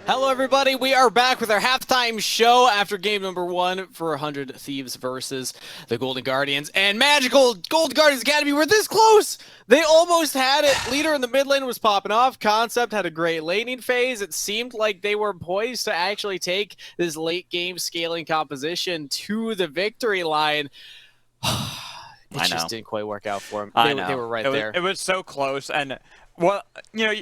Hello, everybody. We are back with our halftime show after game number 1 for 100 Thieves versus the Golden Guardians. And magical Golden Guardians Academy were this close. They almost had it. Leader in the mid lane was popping off. Concept had a great laning phase. It seemed like they were poised to actually take this late game scaling composition to the victory line. It just didn't quite work out for them. They were right there. It was so close. And, well, you know,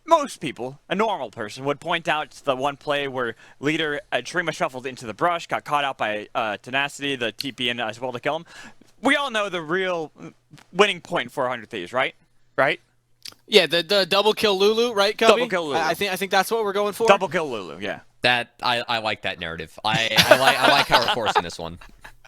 most people, a normal person, would point out the one play where Leader Trima shuffled into the brush, got caught out by Tenacity, the TP in as well to kill him. We all know the real winning point for 100 Thieves, right? Right? Yeah, the double kill Lulu, right, Cubby? Double kill Lulu. I think that's what we're going for. Double kill Lulu, yeah. I like that narrative. I like how we're forcing this one.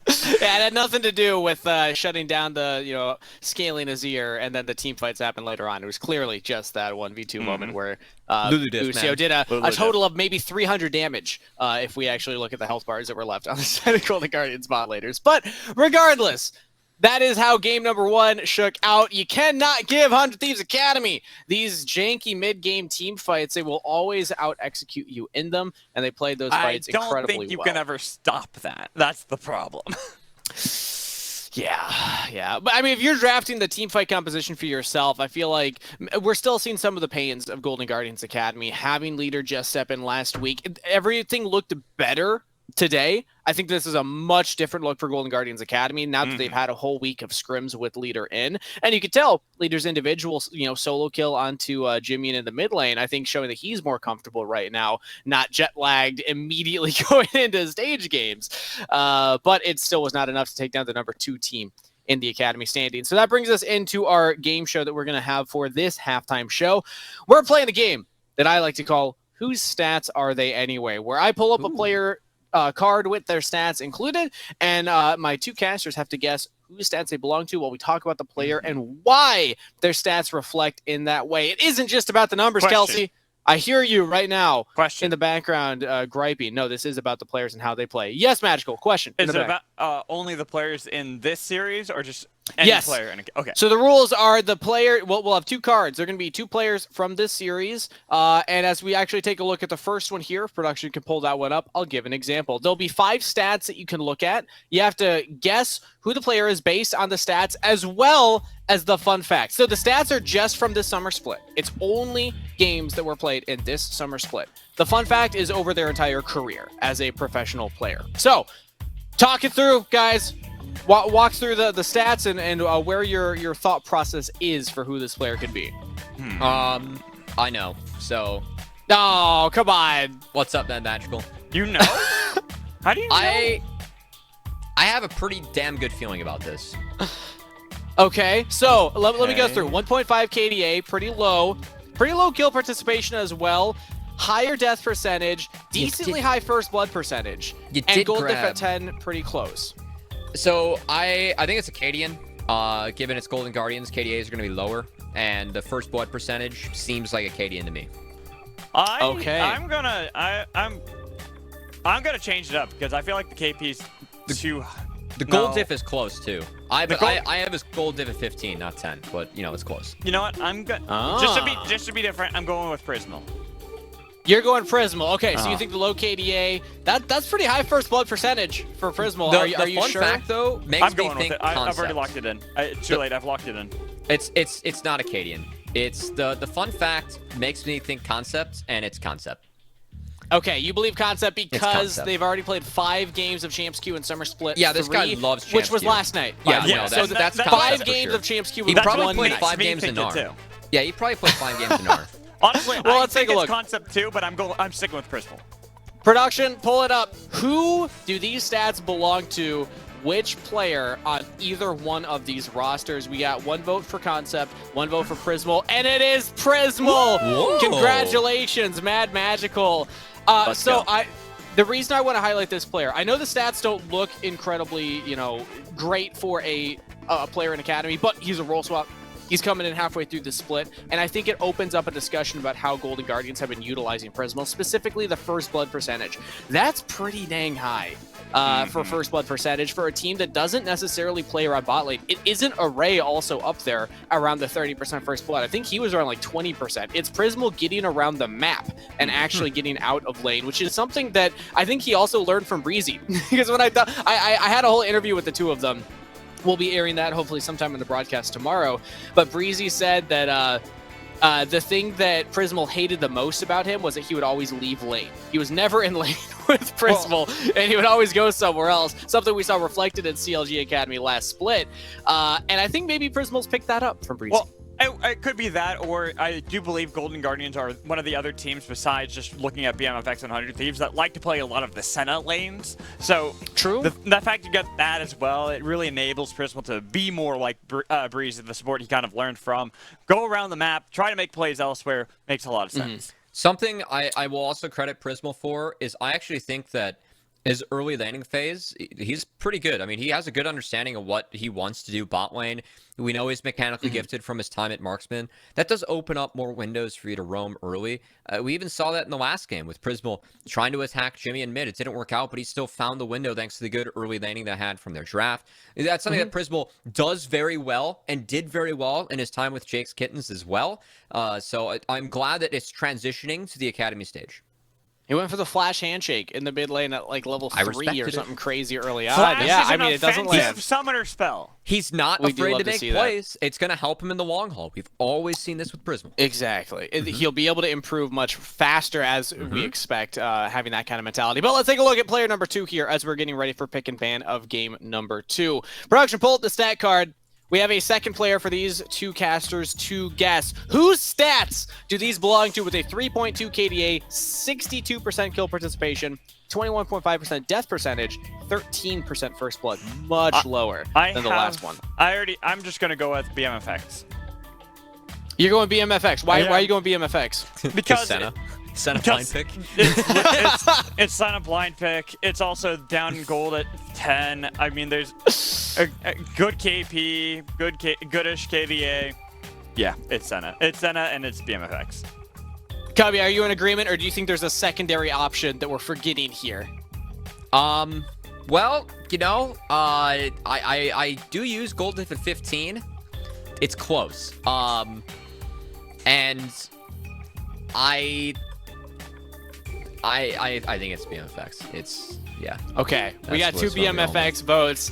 Yeah, it had nothing to do with shutting down the, scaling Azir, and then the team fights happened later on. It was clearly just that 1v2 moment where Lucio did a total of maybe 300 damage if we actually look at the health bars that were left on the side of Golden Guardians bot laters. But regardless, that is how game number 1 shook out. You cannot give 100 Thieves Academy these janky mid-game team fights. They will always out-execute you in them, and they played those fights incredibly well. I don't think you can ever stop that. That's the problem. Yeah. But, I mean, if you're drafting the team fight composition for yourself, I feel like we're still seeing some of the pains of Golden Guardians Academy. Having Leader just step in last week, everything looked better today. I think this is a much different look for Golden Guardians Academy now that they've had a whole week of scrims with Leader in. And you could tell Leader's individual, solo kill onto Jimmy in the mid lane, I think showing that he's more comfortable right now, not jet lagged immediately going into stage games. But it still was not enough to take down the number 2 team in the Academy standing. So that brings us into our game show that we're going to have for this halftime show. We're playing a game that I like to call Whose Stats Are They Anyway? Where I pull up a player card with their stats included, and my 2 casters have to guess whose stats they belong to while we talk about the player and why their stats reflect in that way. It isn't just about the numbers, Kelsey. I hear you right now in the background griping. No, this is about the players and how they play. Yes, Magical. Question. Is it about only the players in this series or just any player? Okay. So the rules are the player, we'll have 2 cards. They're going to be 2 players from this series. And as we actually take a look at the first one here, if production can pull that one up, I'll give an example. There'll be 5 stats that you can look at. You have to guess who the player is based on the stats as well as the fun fact. So the stats are just from this summer split. It's only games that were played in this summer split. The fun fact is over their entire career as a professional player. So talk it through, guys. Walk through the stats and where your thought process is for who this player could be. I know. So. Oh, come on. What's up, then, Magical? You know? How do you know? I have a pretty damn good feeling about this. Okay, so let me go through. 1.5 KDA, pretty low. Pretty low kill participation as well. Higher death percentage, decently high first blood percentage. And gold diff at 10, pretty close. So I think it's Acadian. Given it's Golden Guardians, KDAs are going to be lower, and the first blood percentage seems like Acadian to me. I'm gonna change it up because I feel like the KP's too. The gold diff is close too. I have his gold diff at 15, not 10, but it's close. You know what? I'm good. Just to be different, I'm going with Prismal. You're going Prismal. Okay, so you think the low KDA, that's pretty high first blood percentage for Prismal. Are you sure? Fact though makes me think I've already locked it in. It's too late. I've locked it in. It's not Acadian. It's the fun fact makes me think concept, and it's concept. Okay, you believe concept because they've already played 5 games of Champs Q in Summer Split. Yeah, this guy loves Champs Q. Which was last night. Yeah, so that's 5 games of Champs Q. He probably played 5 games in NAR. Yeah, he probably played 5 games in NAR. Honestly, well, let's take a look. It's concept too, but I'm sticking with Prismal. Production, pull it up. Who do these stats belong to? Which player on either one of these rosters? We got 1 vote for Concept, 1 vote for Prismal, and it is Prismal! Whoa. Congratulations, Mad Magical. The reason I want to highlight this player, I know the stats don't look incredibly, great for a player in Academy, but he's a role swap. He's coming in halfway through the split, and I think it opens up a discussion about how Golden Guardians have been utilizing Prismal, specifically the first blood percentage. That's pretty dang high. for first blood percentage for a team that doesn't necessarily play around bot lane. It isn't Array also up there around the 30% first blood. I think he was around like 20%. It's Prismal getting around the map and actually getting out of lane, which is something that I think he also learned from Breezy. Because when I thought I had a whole interview with the two of them. We'll be airing that hopefully sometime in the broadcast tomorrow. But Breezy said that the thing that Prismal hated the most about him was that he would always leave lane. He was never in lane with Prismal, and he would always go somewhere else. Something we saw reflected in CLG Academy last split. And I think maybe Prismal's picked that up from Breezy. Well, it could be that, or I do believe Golden Guardians are one of the other teams besides just looking at BMFX and 100 Thieves that like to play a lot of the Senna lanes. So true. The fact you get that as well, it really enables Prismal to be more like Breeze, the support he kind of learned from. Go around the map, try to make plays elsewhere, makes a lot of sense. Something I will also credit Prismal for is I actually think that his early laning phase, he's pretty good. I mean, he has a good understanding of what he wants to do bot lane. We know he's mechanically gifted from his time at Marksman. That does open up more windows for you to roam early. We even saw that in the last game with Prismal trying to attack Jimmy in mid. It didn't work out, but he still found the window thanks to the good early laning they had from their draft. That's something that Prismal does very well and did very well in his time with Jake's Kittens as well. So I'm glad that it's transitioning to the Academy stage. He went for the flash handshake in the mid lane at like level 3 or something crazy early on. Flash Yeah, is I mean, it doesn't land. Summoner spell. He's not We do afraid love to to make see that. plays. It's going to help him in the long haul. We've always seen this with Prismal. Exactly. He'll be able to improve much faster as we expect, having that kind of mentality. But let's take a look at player number 2 here as we're getting ready for pick and ban of game number 2. Production, pull up the stat card. We have a second player for these two casters to guess. Whose stats do these belong to with a 3.2 KDA, 62% kill participation, 21.5% death percentage, 13% first blood? Much lower than the last one. I'm just going to go with BMFX. You're going BMFX. Why are you going BMFX? Because Senna blind pick. It's Senna blind pick. It's also down in gold at 10. I mean, there's a good KP, goodish KVA. Yeah, it's Senna. It's Senna and it's BMFX. Cubby, are you in agreement, or do you think there's a secondary option that we're forgetting here? Well, you know, I do use gold diff at 15. It's close. And I think it's BMFX. Yeah. Okay, we got 2 BMFX votes.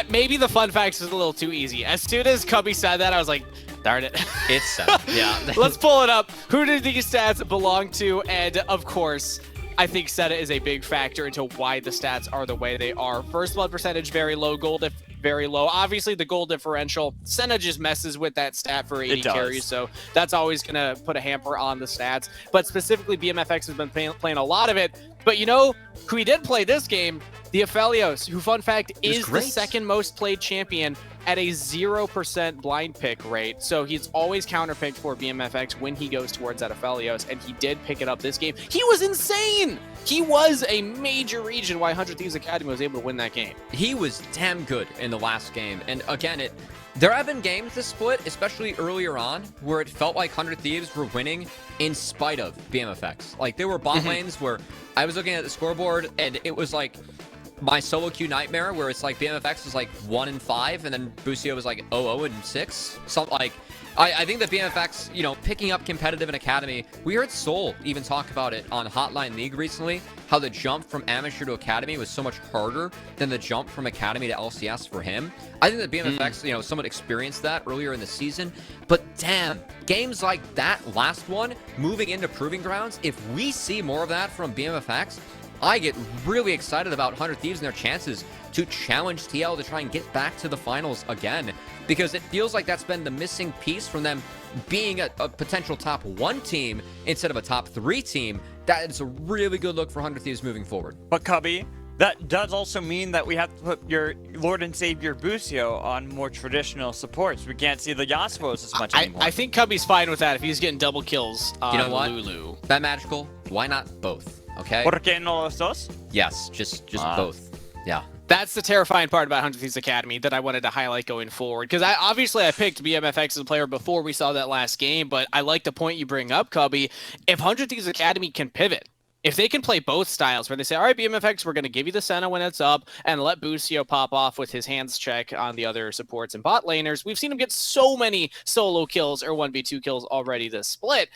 Maybe the fun facts is a little too easy. As soon as Cubby said that, I was like, darn it. It's 7. Yeah. Let's pull it up. Who do these stats belong to? And of course, I think Seta is a big factor into why the stats are the way they are. First blood percentage, very low. Gold diff, very low. Obviously, the goal differential, Senna just messes with that stat for 80 carries, so that's always going to put a hamper on the stats. But specifically, BMFX has been playing a lot of it. But you know who he did play this game? The Aphelios, who, fun fact, is the second most played champion at a 0% blind pick rate. So he's always counterpicked for BMFX when he goes towards that Aphelios, and he did pick it up this game. He was insane! He was a major reason why 100 Thieves Academy was able to win that game. He was damn good in the last game. And again, there have been games this split, especially earlier on, where it felt like 100 Thieves were winning in spite of BMFX. Like, there were bot lanes where I was looking at the scoreboard, and it was like my solo queue nightmare, where it's like BMFX was like 1-5, and then Busio was like 0-6. So like, I think that BMFX, you know, picking up competitive in Academy, we heard Soul even talk about it on Hotline League recently, how the jump from amateur to Academy was so much harder than the jump from Academy to LCS for him. I think that BMFX, you know, somewhat experienced that earlier in the season, but damn, games like that last one, moving into Proving Grounds, if we see more of that from BMFX, I get really excited about 100 Thieves and their chances to challenge TL to try and get back to the finals again, because it feels like that's been the missing piece from them being a potential top 1 team instead of a top 3 team. That is a really good look for 100 Thieves moving forward. But Cubby, that does also mean that we have to put your Lord and Savior Busio on more traditional supports. We can't see the Yasuos as much anymore. I think Cubby's fine with that if he's getting double kills on You know what? Lulu. That Magical, why not both? Okay? ¿Por qué no los dos? Yes, just both. Yeah. That's the terrifying part about 100 Thieves Academy that I wanted to highlight going forward. Because I picked BMFX as a player before we saw that last game, but I like the point you bring up, Cubby. If 100 Thieves Academy can pivot if they can play both styles where they say, all right, BMFX, we're going to give you the Senna when it's up and let Busio pop off with his hands check on the other supports and bot laners. We've seen him get so many solo kills or 1v2 kills already this split.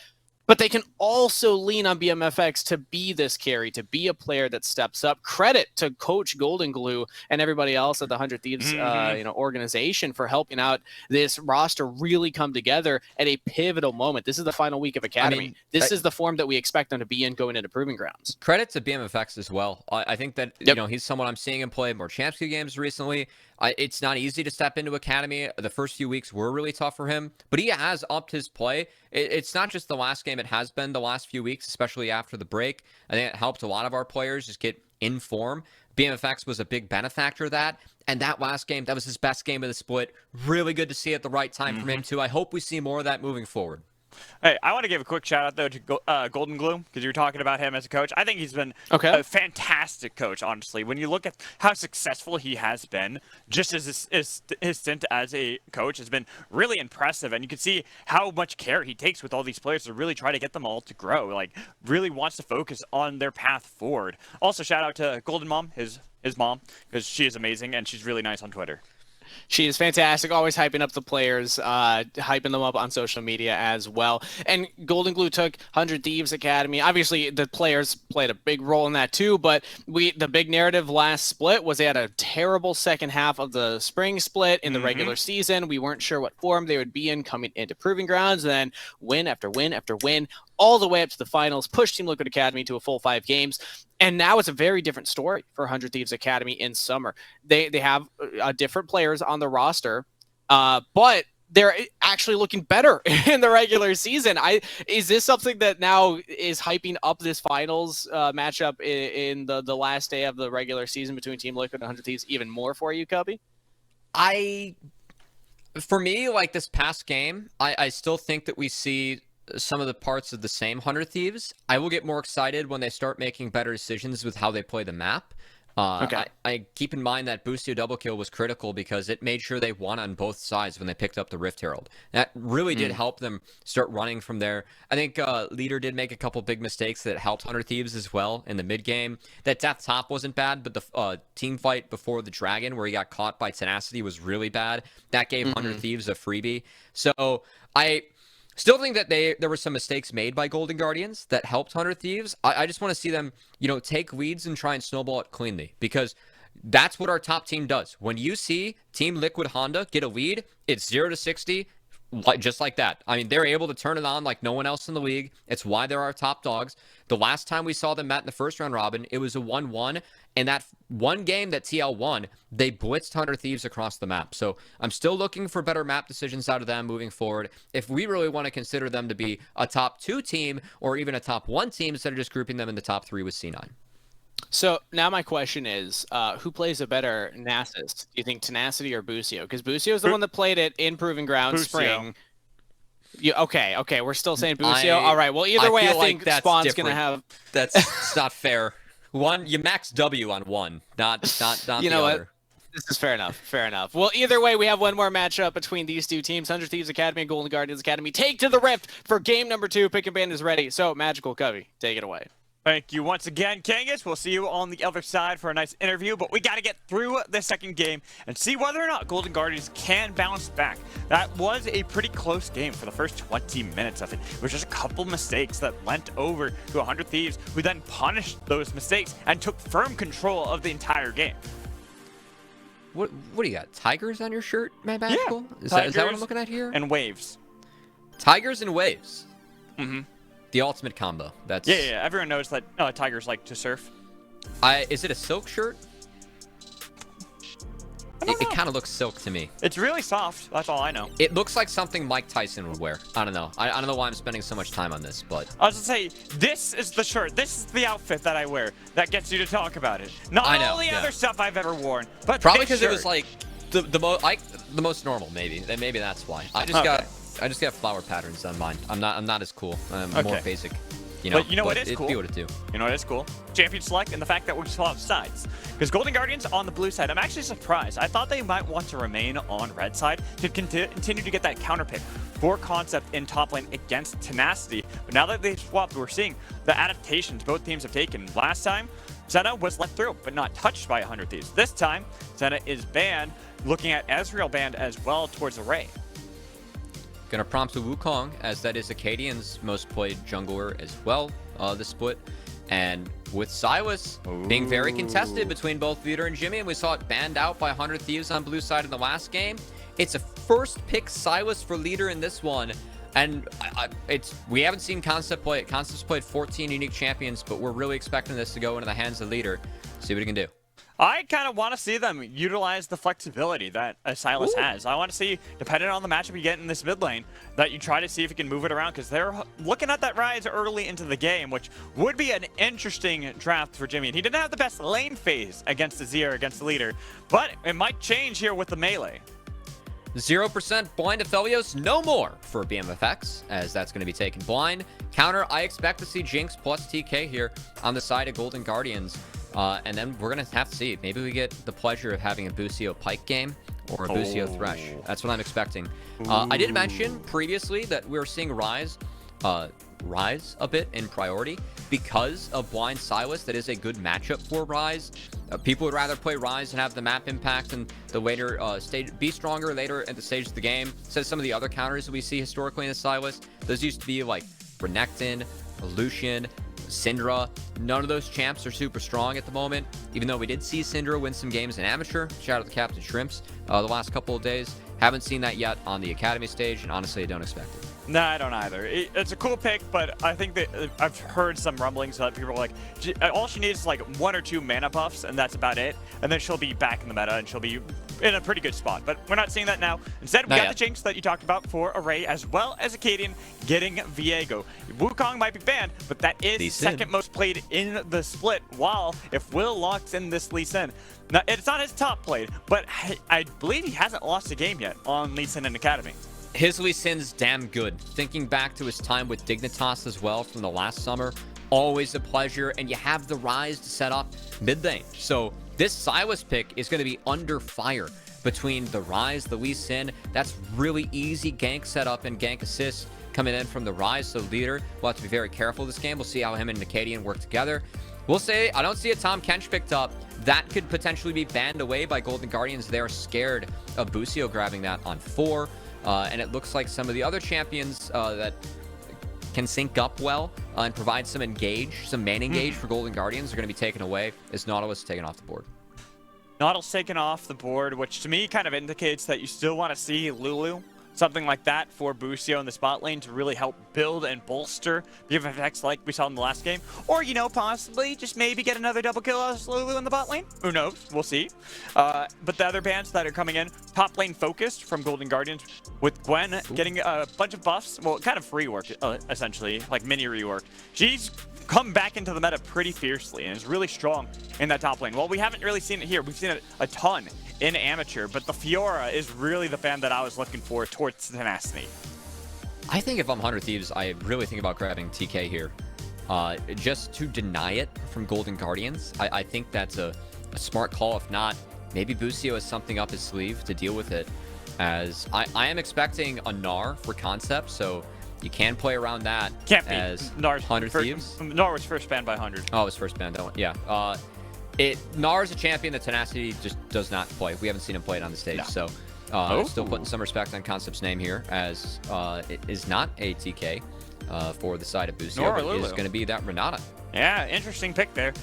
But they can also lean on BMFX to be this carry, to be a player that steps up. Credit to Coach Golden Glue and everybody else at the 100 Thieves organization for helping out this roster really come together at a pivotal moment. This is the final week of Academy. This is the form that we expect them to be in going into Proving Grounds. Credit to BMFX as well. I think that you know, he's someone I'm seeing him play more Champs League games recently. It's not easy to step into Academy. The first few weeks were really tough for him, but he has upped his play. It's not just the last game. It has been the last few weeks, especially after the break. I think it helped a lot of our players just get in form. BMFX was a big benefactor of that. And that last game, that was his best game of the split. Really good to see at the right time from him, too. I hope we see more of that moving forward. Hey, I want to give a quick shout out though to Golden Glue because you were talking about him as a coach. I think he's been a fantastic coach, honestly. When you look at how successful he has been, just as his stint as a coach has been really impressive, and you can see how much care he takes with all these players to really try to get them all to grow. Like, really wants to focus on their path forward. Also, shout out to Golden Mom, his mom, because she is amazing and she's really nice on Twitter. She is fantastic, always hyping up the players, hyping them up on social media as well. And Golden Glue took 100 Thieves Academy. Obviously, the players played a big role in that too, but the big narrative last split was they had a terrible second half of the spring split in the regular season. We weren't sure what form they would be in coming into Proving Grounds, and then win after win after win, all the way up to the finals, pushed Team Liquid Academy to a full 5 games. And now it's a very different story for 100 Thieves Academy in summer. They have different players on the roster, but they're actually looking better in the regular season. Is this something that now is hyping up this finals matchup in the last day of the regular season between Team Liquid and 100 Thieves even more for you, Cubby? For me, like this past game, I still think that we see some of the parts of the same 100 Thieves. I will get more excited when they start making better decisions with how they play the map. I keep in mind that Boostio double kill was critical because it made sure they won on both sides when they picked up the Rift Herald. That really did help them start running from there. I think Leader did make a couple big mistakes that helped 100 Thieves as well in the mid game. That death top wasn't bad, but the team fight before the Dragon where he got caught by Tenacity was really bad. That gave 100 Thieves a freebie. So I still think that there were some mistakes made by Golden Guardians that helped 100 Thieves. I just want to see them, take leads and try and snowball it cleanly because that's what our top team does. When you see Team Liquid Honda get a lead, it's 0-60, just like that. I mean, they're able to turn it on like no one else in the league. It's why they're our top dogs. The last time we saw them met in the first round robin, it was a 1-1. And that one game that TL won, they blitzed 100 Thieves across the map. So I'm still looking for better map decisions out of them moving forward. If we really want to consider them to be a top 2 team or even a top 1 team instead of just grouping them in the top 3 with C9. So now my question is, who plays a better Nasus? Do you think Tenacity or Busio? Because Busio is the one that played it in Proving Ground spring. Okay, we're still saying Busio. All right, well, either way, I think Spawn's going to have... That's not fair. You max W on one, not you know the other. What? This is fair enough. Well, either way, we have one more matchup between these two teams, 100 Thieves Academy and Golden Guardians Academy. Take to the Rift for game number 2. Pick and ban is ready. So, Magical Covey, take it away. Thank you once again, Kangas. We'll see you on the other side for a nice interview, but we got to get through the second game and see whether or not Golden Guardians can bounce back. That was a pretty close game for the first 20 minutes of it. It was just a couple mistakes that went over to 100 Thieves, who then punished those mistakes and took firm control of the entire game. What do you got? Tigers on your shirt, Matt Magical? Yeah, is that what I'm looking at here? And waves. Tigers and waves. Mm-hmm. The ultimate combo. That's yeah. Everyone knows that tigers like to surf. Is it a silk shirt? It kind of looks silk to me. It's really soft. That's all I know. It looks like something Mike Tyson would wear. I don't know. I don't know why I'm spending so much time on this, but... I was going to say, this is the shirt. This is the outfit that I wear that gets you to talk about it. Not all the other stuff I've ever worn, but probably because it was like the most normal, maybe. And maybe that's why. I just got flower patterns on mine. I'm not as cool. I'm more basic. But you know what is cool? Be what it do. You know what is cool? Champion select and the fact that we swap sides. Because Golden Guardians on the blue side, I'm actually surprised. I thought they might want to remain on red side to continue to get that counter pick. for Concept in top lane against Tenacity. But now that they've swapped, we're seeing the adaptations both teams have taken. Last time, Senna was let through, but not touched by 100 Thieves. This time, Senna is banned, looking at Ezreal banned as well towards Array. Gonna prompt to Wukong, as that is Acadian's most played jungler as well, this split. And with Silas being very contested between both Leader and Jimmy, and we saw it banned out by 100 Thieves on blue side in the last game, it's a first pick Silas for Leader in this one. And we haven't seen Concept play it. Concept's played 14 unique champions, but we're really expecting this to go into the hands of Leader. See what he can do. I kind of want to see them utilize the flexibility that Silas has. I want to see, depending on the matchup you get in this mid lane, that you try to see if you can move it around, because they're looking at that rise early into the game, which would be an interesting draft for Jimmy. And he didn't have the best lane phase against Azir, against the Leader, but it might change here with the melee. 0% blind Aphelios, no more for BMFX, as that's going to be taken blind. Counter, I expect to see Jinx plus TK here on the side of Golden Guardians. And then we're going to have to see. Maybe we get the pleasure of having a Busio Pike game or a Busio Thresh. That's what I'm expecting. I did mention previously that we were seeing Rise a bit in priority because of Blind Silas. That is a good matchup for Rise. People would rather play Rise and have the map impact and the later stage, be stronger later at the stage of the game. So some of the other counters that we see historically in the Silas, those used to be like Renekton, Lucian, Syndra. None of those champs are super strong at the moment, even though we did see Syndra win some games in Amateur. Shout out to Captain Shrimps the last couple of days. Haven't seen that yet on the Academy stage, and honestly, I don't expect it. No, I don't either. It's a cool pick, but I think that I've heard some rumblings that people are like, all she needs is like 1 or 2 mana buffs, and that's about it. And then she'll be back in the meta, and she'll be in a pretty good spot. But we're not seeing that now. Instead, we got the Jinx that you talked about for Array, as well as Acadian getting Viego. Wukong might be banned, but that is second most played in the split, while if Will locks in this Lee Sin. Now, it's not his top played, but I believe he hasn't lost a game yet on Lee Sin and Academy. His Lee Sin's damn good. Thinking back to his time with Dignitas as well from the last summer, always a pleasure, and you have the Rise to set up mid lane. So this Silas pick is going to be under fire between the Rise, the Lee Sin. That's really easy gank setup and gank assist coming in from the Rise. So Leader will have to be very careful this game. We'll see how him and Acadian work together. We'll say, I don't see a Tom Kench picked up. That could potentially be banned away by Golden Guardians. They're scared of Busio grabbing that on 4. And it looks like some of the other champions that can sync up well and provide some main engage for Golden Guardians are going to be taken away as Nautilus is taken off the board. Nautilus taken off the board, which to me kind of indicates that you still want to see Lulu, something like that for Busio in the spot lane to really help build and bolster the effects like we saw in the last game. Or, you know, possibly just maybe get another double kill as Lulu in the bot lane. Who knows? We'll see. But the other bans that are coming in, top lane focused from Golden Guardians, with Gwen getting a bunch of buffs. Well, kind of reworked, essentially, like mini reworked. She's come back into the meta pretty fiercely and is really strong in that top lane. Well, we haven't really seen it here. We've seen it a ton in Amateur, but the Fiora is really the fan that I was looking for towards Tenacity. I think if I'm 100 Thieves, I really think about grabbing TK here. Just to deny it from Golden Guardians. I think that's a smart call. If not, maybe Busio has something up his sleeve to deal with it. As I am expecting a Gnar for Concept, so you can play around that. Can't be. As Gnar's 100 Thieves. Gnar was first banned by 100. Oh, it was first banned. Yeah. Gnar is a champion that Tenacity just does not play. We haven't seen him play it on the stage, so still putting some respect on Concept's name here, as it is not a TK for the side of Busio, but it is going to be that Renata. Yeah, interesting pick there.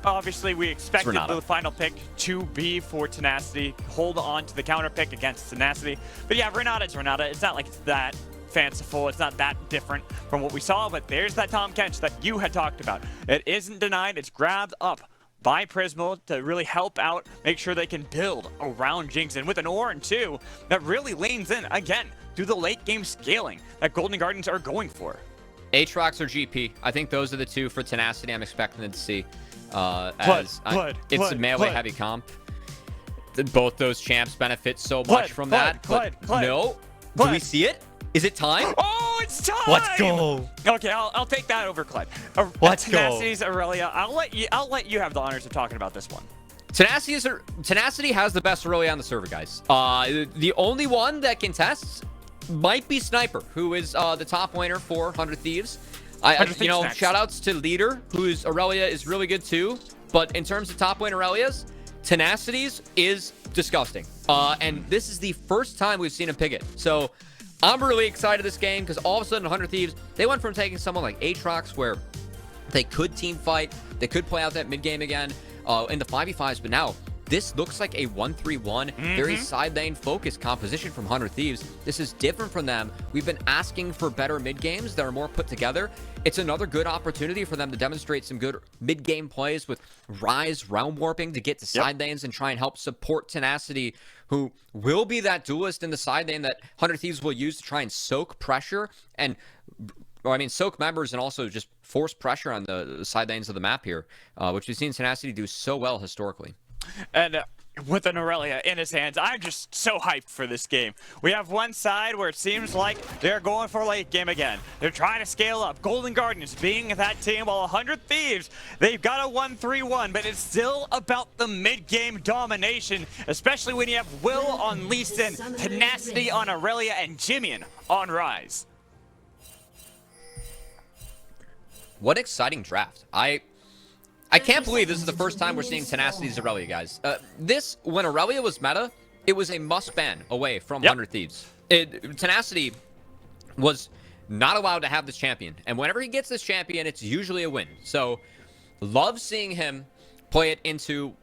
Obviously, we expected the final pick to be for Tenacity. Hold on to the counter pick against Tenacity. But yeah, Renata's Renata. It's not like it's that fanciful. It's not that different from what we saw, but there's that Tom Kench that you had talked about. It isn't denied. It's grabbed up by Prismal to really help out, make sure they can build around Jinx. And with an Orin too, that really leans in, again, to the late game scaling that Golden Guardians are going for. Aatrox or GP. I think those are the two for Tenacity I'm expecting them to see. It's a melee heavy comp. Both those champs benefit so much from that. No. Do we see it? Is it time? Oh, it's time! Let's go. Okay, I'll take that over Cled. Let's go. Tenacity's Aurelia. I'll let you have the honors of talking about this one. Tenacity has the best Aurelia on the server, guys. The only one that contests might be Sniper, who is the top laner for 100 Thieves. You know, next. shout outs to Leader, whose Aurelia is really good too. But in terms of top lane Aurelias, Tenacity's is disgusting. And this is the first time we've seen him pick it. So I'm really excited this game because all of a sudden 100 Thieves, they went from taking someone like Aatrox where they could team fight, they could play out that mid game again in the 5v5s, but now this looks like a 1-3-1, very side lane focused composition from 100 Thieves. This is different from them. We've been asking for better mid games that are more put together. It's another good opportunity for them to demonstrate some good mid game plays with Rise, Realm Warping to get to side lanes and try and help support Tenacity, who will be that duelist in the side lane that 100 Thieves will use to try and soak pressure and soak members and also just force pressure on the side lanes of the map here, which we've seen Tenacity do so well historically. And with an Aurelia in his hands, I'm just so hyped for this game. We have one side where it seems like they're going for late game again. They're trying to scale up. Golden Guardians being that team, while 100 Thieves, they've got a 1-3-1, but it's still about the mid-game domination, especially when you have Will on Lee Sin, Tenacity on Aurelia, and Jimian on Rise. What exciting draft. I can't believe this is the first time we're seeing Tenacity's Aurelia, guys. When Aurelia was meta, it was a must-ban away from 100 Thieves. Tenacity was not allowed to have this champion. And whenever he gets this champion, it's usually a win. So, love seeing him play it into,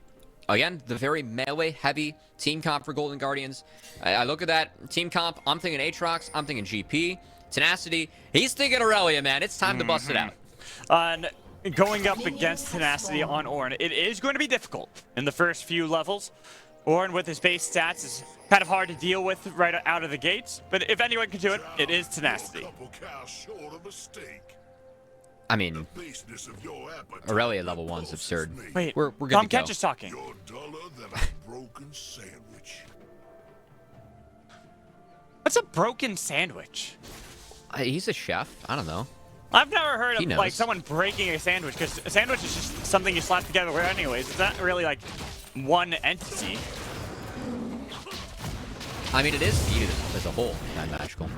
again, the very melee-heavy team comp for Golden Guardians. I look at that team comp, I'm thinking Aatrox, I'm thinking GP. Tenacity, he's thinking Aurelia, man. It's time to bust it out. Going up against Tenacity on Ornn, it is going to be difficult in the first few levels. Ornn with his base stats is kind of hard to deal with right out of the gates, but if anyone can do it, it is Tenacity. I mean, Aurelia level 1's absurd. Wait, we're good Tom to go. Kench is talking. You're duller than a broken sandwich. What's a broken sandwich? He's a chef. I don't know. I've never heard He of knows. like someone breaking a sandwich, because a sandwich is just something you slap together anyways. It's not really like one entity. I mean, it is needed as a whole, not magical.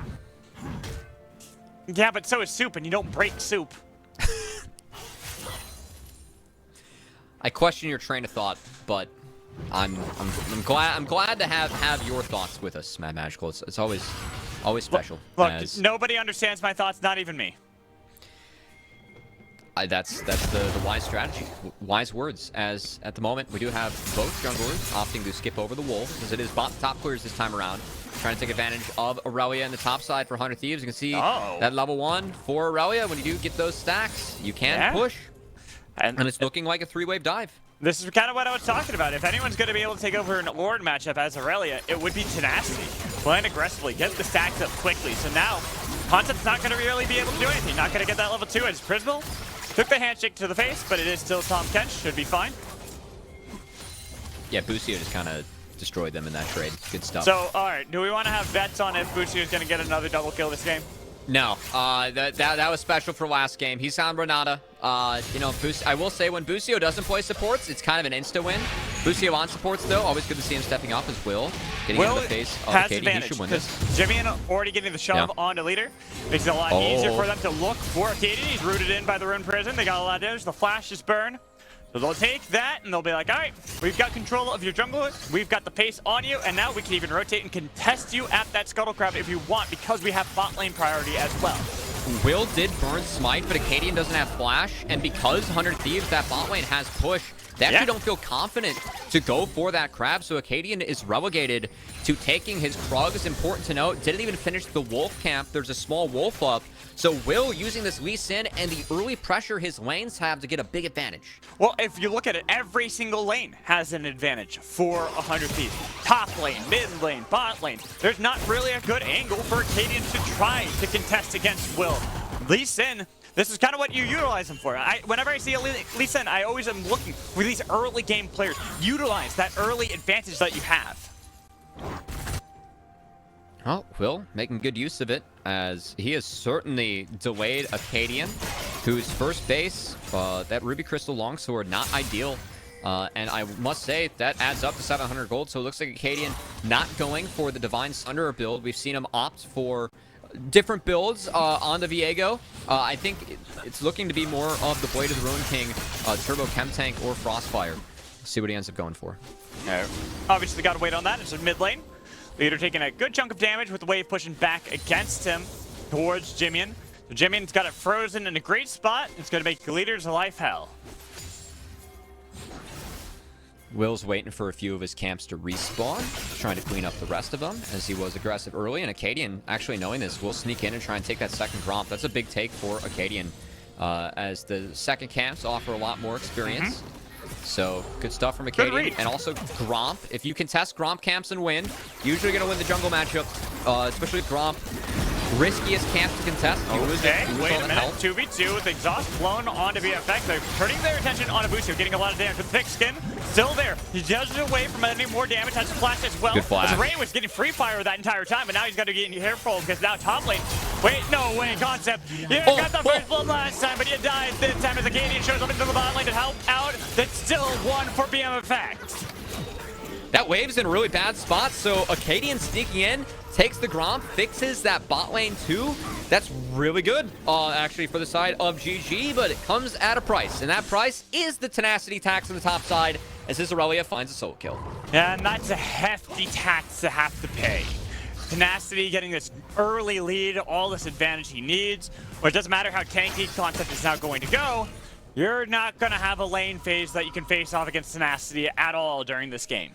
Yeah, but so is soup, and you don't break soup. I question your train of thought, but I'm glad to have your thoughts with us, Mad Magical. It's always special. Look, nobody understands my thoughts, not even me. That's the wise strategy, wise words. As at the moment, we do have both junglers opting to skip over the wolf, as it is top clears this time around, trying to take advantage of Aurelia in the top side for 100 Thieves. You can see that level 1 for Aurelia. When you do get those stacks, you can push, and it's looking like a 3-wave dive. This is kind of what I was talking about. If anyone's going to be able to take over an Ornn matchup as Aurelia, it would be Tenacity. Playing aggressively, get the stacks up quickly. So now, Concept's not going to really be able to do anything. Not going to get that level 2 as Prismal. Took the handshake to the face, but it is still Tom Kench. Should be fine. Yeah, Busio just kind of destroyed them in that trade. Good stuff. So, all right, do we want to have bets on if Busio is going to get another double kill this game? No, that was special for last game. He's on Renata. You know, I will say when Busio doesn't play supports, it's kind of an insta-win. Busio on supports, though, always good to see him stepping up as Will. Getting in the face of has Katie, advantage, he should win because this. Jimian already getting the shove onto leader. Makes it a lot easier for them to look for Katie. He's rooted in by the Rune Prison. They got a lot of damage. The flash is burned. So they'll take that, and they'll be like, all right, we've got control of your jungler, we've got the pace on you, and now we can even rotate and contest you at that Scuttle Crab if you want, because we have bot lane priority as well. Will did burn Smite, but Acadian doesn't have Flash, and because 100 Thieves, that bot lane has push, they actually don't feel confident to go for that crab, so Acadian is relegated to taking his Krugs. Important to note, didn't even finish the wolf camp. There's a small wolf up, so Will using this Lee Sin and the early pressure his lanes have to get a big advantage. Well, if you look at it, every single lane has an advantage for 100 Thieves. Top lane, mid lane, bot lane. There's not really a good angle for Acadian to try to contest against Will. Lee Sin, this is kind of what you utilize him for. Whenever I see a Lee Sin, I always am looking for these early game players. Utilize that early advantage that you have. Well, Will making good use of it, as he has certainly delayed Acadian, whose first base, that Ruby Crystal Longsword, not ideal And I must say, that adds up to 700 gold, so it looks like Acadian not going for the Divine Sunder build. We've seen him opt for different builds on the Viego. I think it's looking to be more of the Blade of the Ruin King, Turbo Chem Tank, or Frostfire. See what he ends up going for. Obviously, got to wait on that. It's in mid lane. Leader taking a good chunk of damage with the wave pushing back against him towards Jimmian. So Jimmian's got it frozen in a great spot. It's going to make Leader's life hell. Will's waiting for a few of his camps to respawn, trying to clean up the rest of them, as he was aggressive early. And Acadian, actually knowing this, will sneak in and try and take that second Gromp. That's a big take for Acadian, as the second camps offer a lot more experience. So, good stuff from Acadian. And also Gromp. If you contest Gromp camps and win, usually going to win the jungle matchup, especially with Gromp. Riskiest camp to contest. Okay, wait a minute. 2v2 with exhaust blown onto BFX. They're turning their attention on Abuso, getting a lot of damage with Thick Skin. Still there. He does it away from any more damage. Has a flash as well. Good flash. As Ray was getting free fire that entire time, but now he's got to get careful because now top lane. Wait, no way, Concept. You got the first blood last time, but you died this time as Acadian shows up into the bottom lane to help out. That's still one for BMFX. That wave's in a really bad spot, so Acadian sneaking in, takes the Gromp, fixes that bot lane too. That's really good, actually, for the side of GG, but it comes at a price, and that price is the tenacity tax on the top side, as this Aurelia finds a solo kill. Yeah, and that's a hefty tax to have to pay. Tenacity getting this early lead, all this advantage he needs, but it doesn't matter how tanky Concept is now going to go. You're not going to have a lane phase that you can face off against Tenacity at all during this game.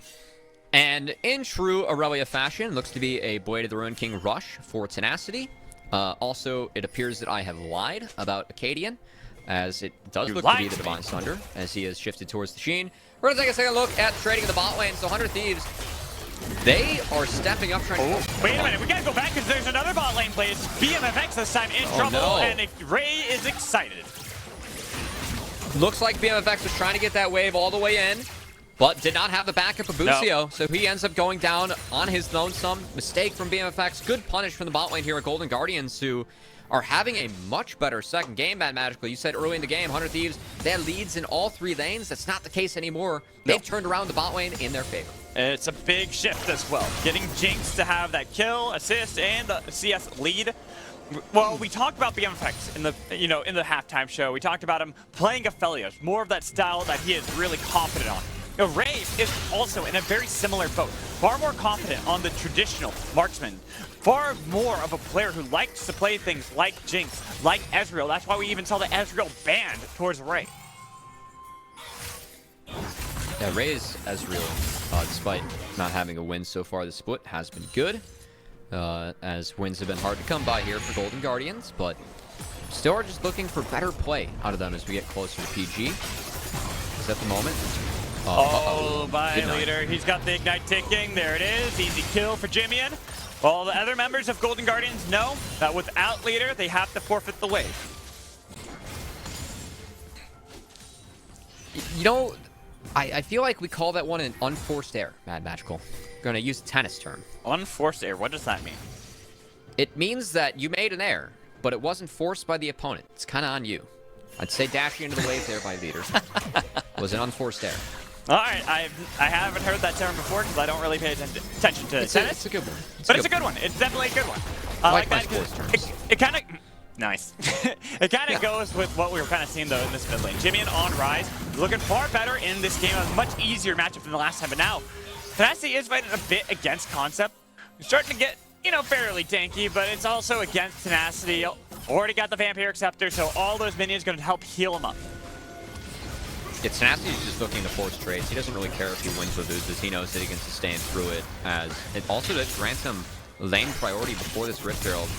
And in true Aurelia fashion, looks to be a Blade of the Ruin King rush for Tenacity. Also, it appears that I have lied about Acadian, as it does look to be the Divine Sunder, as he has shifted towards the Sheen. We're going to take a second look at trading in the bot lane. So 100 Thieves, they are stepping up trying to... Wait a minute, we got to go back because there's another bot lane play. It's BMFX this time in trouble, and Ray is excited. Looks like BMFX was trying to get that wave all the way in, but did not have the backup of Bucio, so he ends up going down on his lonesome. Mistake from BMFX. Good punish from the bot lane here at Golden Guardians, who are having a much better second game, Matt Magical. You said early in the game, 100 Thieves, they had leads in all 3 lanes. That's not the case anymore. They've turned around the bot lane in their favor. It's a big shift as well. Getting Jinx to have that kill, assist, and the CS lead. Well, we talked about BMFX in the in the halftime show. We talked about him playing Aphelios, more of that style that he is really confident on. Ray is also in a very similar boat, far more confident on the traditional marksman, far more of a player who likes to play things like Jinx, like Ezreal. That's why we even saw the Ezreal banned towards Ray. Yeah, Ray's Ezreal, despite not having a win so far this split, has been good, as wins have been hard to come by here for Golden Guardians, but still are just looking for better play out of them as we get closer to PG. Is at the moment. By Leader. He's got the Ignite ticking. There it is. Easy kill for Jimmian. All the other members of Golden Guardians know that without Leader, they have to forfeit the wave. You know, I feel like we call that one an unforced air, Mad Magical. Going to use a tennis term. Unforced air. What does that mean? It means that you made an air, but it wasn't forced by the opponent. It's kind of on you. I'd say dashing into the wave there by Leader was an unforced air. All right, I haven't heard that term before because I don't really pay attention to tennis. It's a good one. It's a good one. It's definitely a good one. I like that sports terms. It kind of nice. It kind of goes with what we were kind of seeing though in this mid lane. Jimmian on Rise, looking far better in this game. A much easier matchup than the last time, but now Tenacity is fighting a bit against Concept. We're starting to get fairly tanky, but it's also against Tenacity. Already got the Vampiric Scepter, so all those minions going to help heal him up. Yeah, Tenacity's just looking to force trades. He doesn't really care if he wins or loses. He knows that he can sustain through it, as it also does grant him lane priority before this Rift Herald.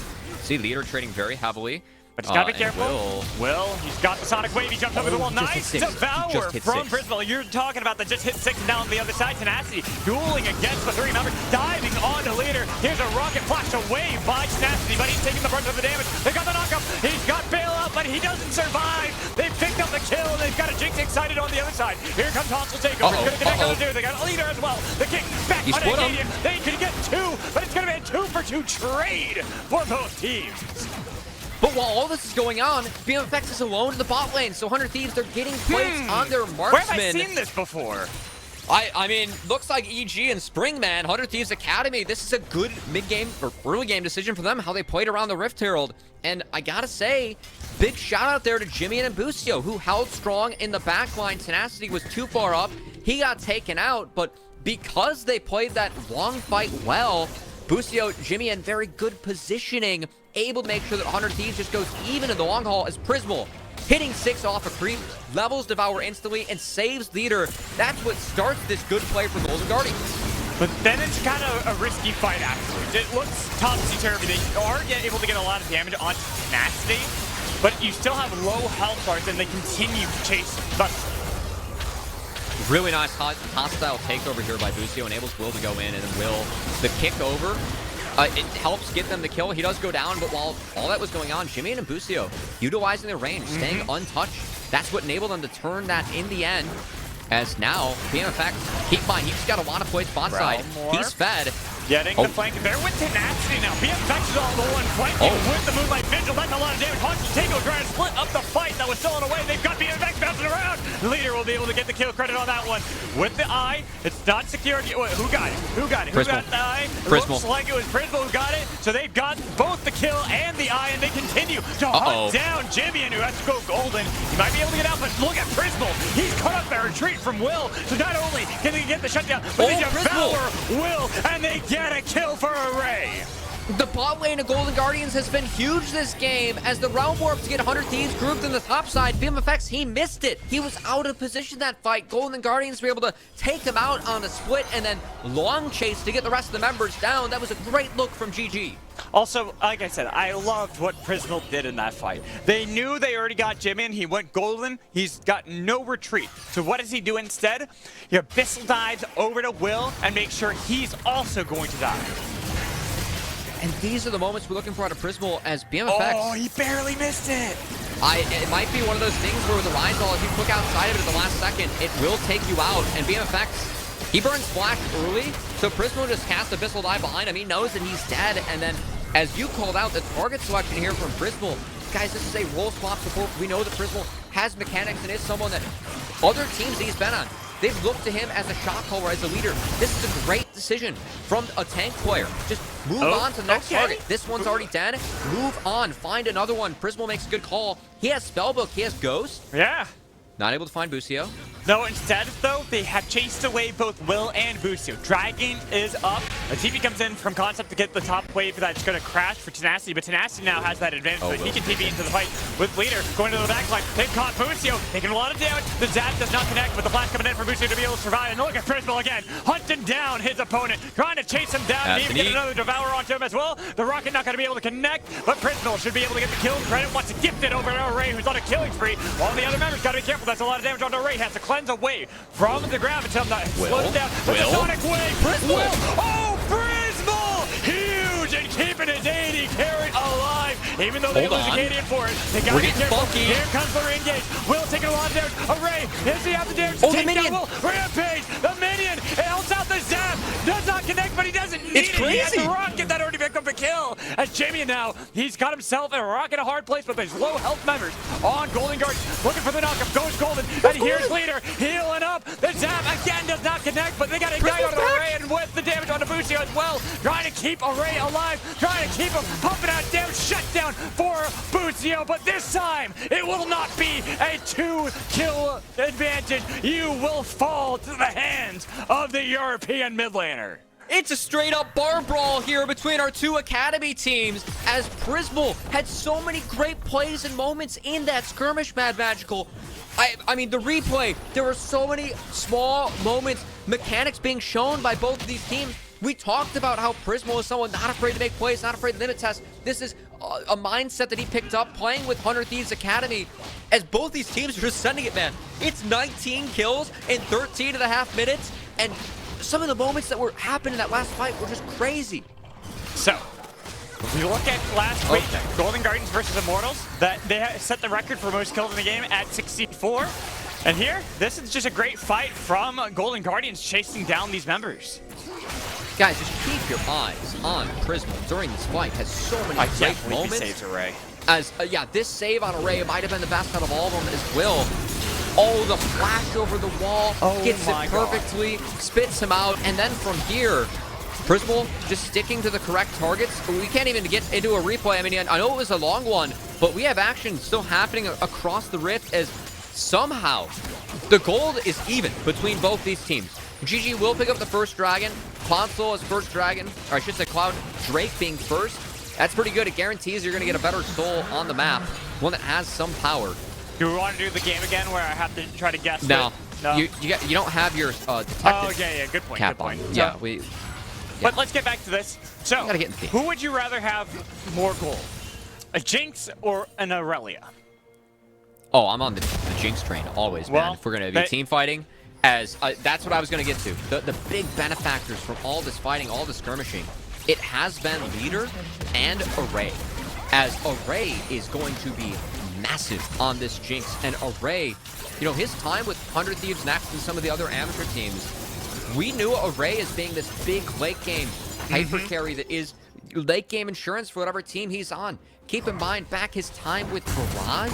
See Leader trading very heavily. But he's got to be careful. Will, he's got the Sonic Wave. He jumps over the wall. Nice devour from Brisbane. You're talking about the just hit 6 and down the other side. Tenacity dueling against the 3 members, diving onto Leader. Here's a rocket flash away by Tenacity, but he's taking the brunt of the damage. They got the knockup. He's got bailout, but he doesn't survive. They picked up the kill. They've got a Jinx excited on the other side. Here comes Hostile Takeover. He's going to connect on the 2. They got a Leader as well. The kick back on Acadian. They could get 2, but it's going to be a 2-for-2 trade for both teams. But while all this is going on, BMFX is alone in the bot lane, so 100 Thieves, they're getting plates on their marksmen. Where have I seen this before? I mean, looks like EG and Springman, 100 Thieves Academy, this is a good mid-game or early game decision for them, how they played around the Rift Herald. And I gotta say, big shout out there to Jimmy and Busio, who held strong in the backline. Tenacity was too far up. He got taken out, but because they played that long fight well, Busio, Jimmy, and very good positioning, able to make sure that 100 Thieves just goes even in the long haul as Prismal hitting 6 off a creep, levels Devour instantly, and saves leader. That's what starts this good play for Golden Guardians. But then it's kind of a risky fight afterwards. It looks topsy-turvy. They are able to get a lot of damage onto Tenacity, but you still have low health bars, and they continue to chase thus. Really nice hostile takeover here by Busio, enables Will to go in, and then Will, the kick over, it helps get them the kill. He does go down, but while all that was going on, Jimmy and Busio utilizing their range, staying untouched. That's what enabled them to turn that in the end. As now, BMFX, keep in mind, he's got a lot of plays bot side. He's fed. Getting the flank. They're with Tenacity now. BMFX is all the one flanking with the Moonlight Vigil. That's a lot of damage. Hostage Takeover trying to split up the fight that was still in a way. They've got BMFX bouncing around. The leader will be able to get the kill credit on that one. With the eye, it's not secured. Wait, who got it? Who got it? Who got the eye? Looks like it was Prismal who got it. So they've got both the kill and the eye, and they continue to hunt down Jimmy, and who has to go golden. He might be able to get out, but look at Prismal. He's cut up their retreat from Will. So not only can they get the shutdown, but they devour Will, and they get a kill for Array. The bot lane of Golden Guardians has been huge this game as the Realm Warps get 100 Thieves grouped in the top side. BMFX, he missed it. He was out of position that fight. Golden Guardians were able to take him out on a split and then long chase to get the rest of the members down. That was a great look from GG. Also, like I said, I loved what Prismal did in that fight. They knew they already got Jimmy in. He went golden. He's got no retreat. So what does he do instead? He abyssal dives over to Will and make sure he's also going to die. And these are the moments we're looking for out of Prismal as BMFX. Oh, he barely missed it. It might be one of those things where with the Rise Ball, if you click outside of it at the last second, it will take you out. And BMFX, he burns Splash early, so Prismal just casts Abyssal Dive behind him. He knows that he's dead. And then, as you called out, the target selection here from Prismal, guys, this is a role swap support. We know that Prismal has mechanics and is someone that other teams he's been on, they've looked to him as a shot caller, as a leader. This is a great decision from a tank player. Just move on to the next target. This one's already dead. Move on. Find another one. Prismal makes a good call. He has Spellbook. He has Ghost. Yeah. Not able to find Busio. No, instead, though, they have chased away both Will and Busio. Dragon is up. A TP comes in from Concept to get the top wave that's going to crash for Tenacity, but Tenacity now has that advantage, so he can TP into the fight with Leader. Going to the back line, they've caught Busio, taking a lot of damage. The Zap does not connect, but the flash coming in for Busio to be able to survive. And look at Prismal again, hunting down his opponent, trying to chase him down, and even get another Devour onto him as well. The Rocket not going to be able to connect, but Prismal should be able to get the kill credit. Wants to gift it over to Array, who's on a killing spree. While the other members got to be careful, that's a lot of damage onto Array. Has to cleanse away from the ground until that slows down. But the Sonic Wave, Prismal! Oh, Prismal! Huge and keeping his AD carried alive. Even though they lose a Canadian for it, they gotta be careful. Here comes the re-engage. Will taking a lot of damage. Array, does he have the damage to take down Will? Rampage, the minion, helps out the Zap. Does not connect, but he doesn't need it. He has the Rocket that already picked up a kill. As Jamie now, he's got himself a Rocket in a hard place with his low health members on Golden Guard. Looking for the knockup, goes Golden, and here's Leader, healing up. The Zap again does not connect, but they got a guy on Array, and with the damage on Busio as well. Trying to keep Array alive, trying to keep him pumping out damage. Shutdown for Busio, but this time it will not be a 2-kill advantage. You will fall to the hands of the European mid laner. It's a straight up bar brawl here between our two academy teams as Prismal had so many great plays and moments in that skirmish, Mad Magical. I mean, the replay, there were so many small moments, mechanics being shown by both of these teams. We talked about how Prismal is someone not afraid to make plays, not afraid to limit test. This is a mindset that he picked up playing with 100 Thieves Academy as both these teams are just sending it, man. It's 19 kills in 13 and a half minutes, and some of the moments that were happening in that last fight were just crazy. So, if you look at last week, Golden Guardians versus Immortals, that they set the record for most kills in the game at 64. And here, this is just a great fight from Golden Guardians chasing down these members. Guys, just keep your eyes on Prismal during this fight. Has so many great moments. Saves Array. As, yeah, this save on Array might have been the best out of all of them as Will. Oh, the flash over the wall, gets it perfectly, spits him out, and then from here, Prismal just sticking to the correct targets. We can't even get into a replay. I mean, I know it was a long one, but we have action still happening across the Rift as somehow the gold is even between both these teams. GG will pick up the first dragon. Cloudsoul is first dragon, or I should say Cloud Drake being first. That's pretty good. It guarantees you're going to get a better soul on the map, one that has some power. Do we want to do the game again where I have to try to guess? No. No. You don't have your detective. Oh, yeah, good point. Cap Good point. on. Yeah, Yeah. But let's get back to this. So, Gotta get in the theme. who would you rather have more gold? A Jinx or an Aurelia? Oh, I'm on the Jinx train always, man. Well, If we're going to be team fighting, as that's what I was going to get to. The big benefactors from all this fighting, all this skirmishing, it has been Leader and Array. As Array is going to be massive on this Jinx. And Array, you know, his time with 100 Thieves next and some of the other amateur teams, we knew Array as being this big late game hyper carry that is late game insurance for whatever team he's on. Keep in mind back his time with Barrage,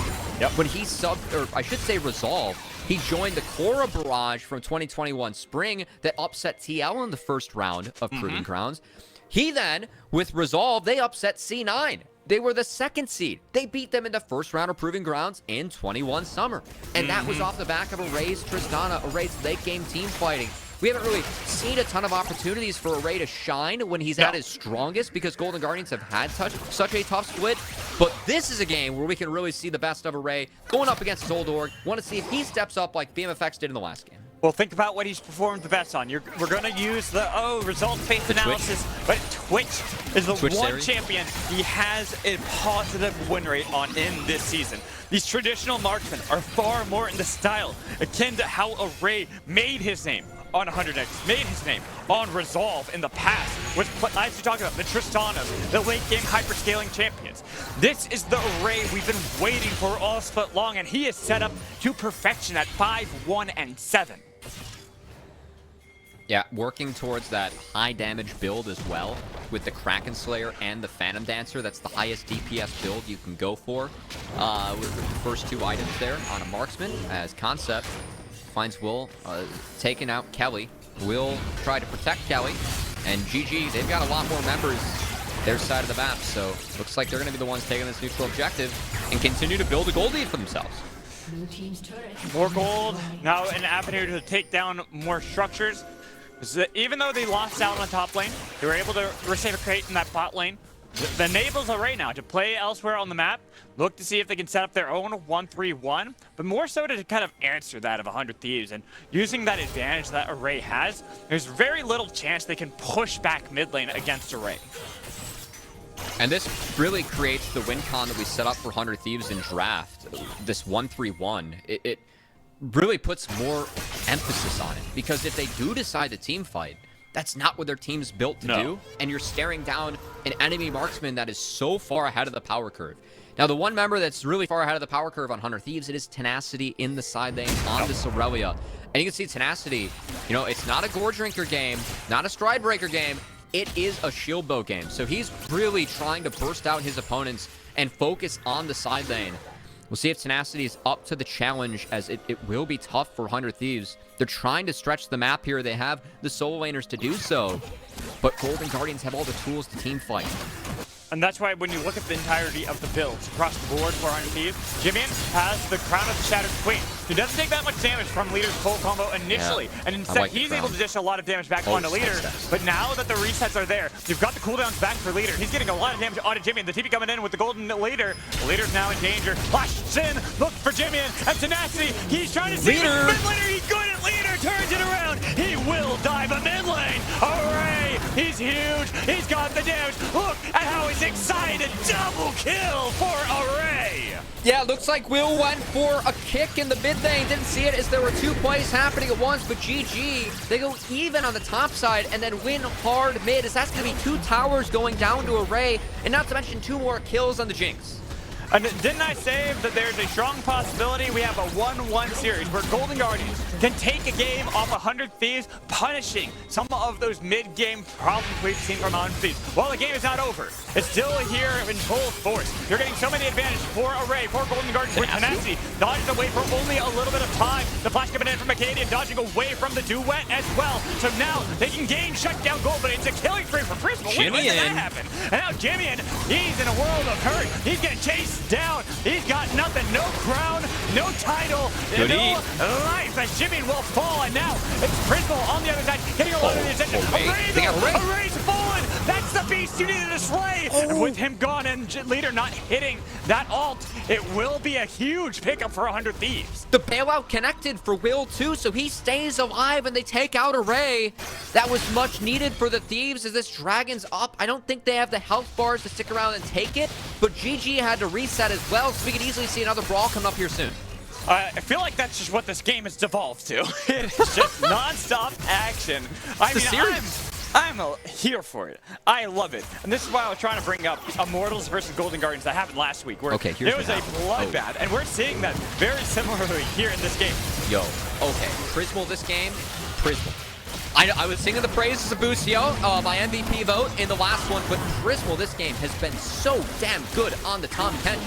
when he subbed, or I should say Resolve, he joined the Korra Barrage from 2021 Spring that upset TL in the first round of Proving Grounds. He then, with Resolve, they upset C9. They were the second seed. They beat them in the first round of Proving Grounds in 21 Summer. And that was off the back of Array's Tristana, Array's late game team fighting. We haven't really seen a ton of opportunities for Array to shine when he's at his strongest because Golden Guardians have had such a tough split. But this is a game where we can really see the best of Array going up against his old org. Want to see if he steps up like BMFX did in the last game. Well, think about what he's performed the best on. We're going to use the, result-based analysis, but Twitch is the Twitch one series? champion he has a positive win rate on in this season. These traditional marksmen are far more in the style, akin to how Array made his name on 100X, made his name on Resolve in the past, which, as you talk about, the Tristanas, the late-game hyperscaling champions. This is the Array we've been waiting for all split long, and he is set up to perfection at 5, 1, and 7. Yeah, working towards that high damage build as well with the Kraken Slayer and the Phantom Dancer. That's the highest DPS build you can go for with the first two items there on a marksman as Concept finds Will taking out Kelly. Will try to protect Kelly, and GG, they've got a lot more members their side of the map, so looks like they're going to be the ones taking this neutral objective and continue to build a gold lead for themselves. More gold, now an avenue to take down more structures. Even though they lost out on the top lane, they were able to reciprocate in that bot lane. The enables Array now to play elsewhere on the map, look to see if they can set up their own 1-3-1, but more so to kind of answer that of 100 Thieves. And using that advantage that Array has, there's very little chance they can push back mid lane against Array. And this really creates the win con that we set up for 100 Thieves in draft. This 1-3-1, it really puts more emphasis on it, because if they do decide to team fight, that's not what their team's built to do, and you're staring down an enemy marksman that is so far ahead of the power curve. Now, the one member that's really far ahead of the power curve on 100 Thieves, it is Tenacity in the side lane on this Aurelia. And you can see Tenacity, you know, it's not a Gore Drinker game, not a Stride Breaker game, it is a Shield Bow game. So he's really trying to burst out his opponents and focus on the side lane. We'll see if Tenacity is up to the challenge, as it will be tough for 100 Thieves. They're trying to stretch the map here. They have the solo laners to do so, but Golden Guardians have all the tools to team fight. And that's why when you look at the entirety of the builds across the board for 100 Thieves, Jimian has the Crown of the Shattered Queen. He doesn't take that much damage from Leader's full combo initially, and instead he's able to dish a lot of damage back onto Leader. But now that the resets are there, you've got the cooldowns back for Leader. He's getting a lot of damage onto Jimian. The TP coming in with the golden Leader. Leader's now in danger. Flash in, look for Jimian, and Tenacity. He's trying to see mid laner. He's good at Leader, turns it around. He will dive a mid lane. Array, he's huge. He's got the damage. Look at how he's excited. Double kill for Array. Yeah, looks like Will went for a kick in the mid lane. Didn't see it as there were two plays happening at once, but GG, they go even on the top side and then win hard mid, as that's going to be two towers going down to Array, and not to mention two more kills on the Jinx. And didn't I say that there's a strong possibility we have a 1-1 series where Golden Guardians can take a game off 100 Thieves, punishing some of those mid-game problems we've seen from 100 Thieves? Well, the game is not over. It's still here in full force. You're getting so many advantages for Array, for Golden Guardians, with Tenacity. Dodges away for only a little bit of time. The flash coming in from Acadian, dodging away from the duet as well. So now they can gain shutdown gold, but it's a killing spree for Prismal. When did that happen? And now Jimmy, he's in a world of hurt. He's getting chased down. He's got nothing, no crown, no title, no life, as Jimmy will fall. And now it's Prismal on the other side, getting a lot of the attention. Array's fallen. That's the beast you needed to slay. And with him gone and Leader not hitting that ult, it will be a huge pickup for 100 Thieves. The bailout connected for Will too, so he stays alive and they take out Array. That was much needed for the Thieves as this Dragon's up. I don't think they have the health bars to stick around and take it, but GG had to reset as well, so we could easily see another brawl coming up here soon. I feel like that's just what this game has devolved to. It's just non-stop action. I'm here for it. I love it. And this is why I was trying to bring up Immortals versus Golden Guardians that happened last week, where there was a bloodbath, and we're seeing that very similarly here in this game. Yo, okay, Prismal this game, Prismal. I was singing the praises of Busio, my MVP vote in the last one, but Prismal this game has been so damn good on the Tom Kench.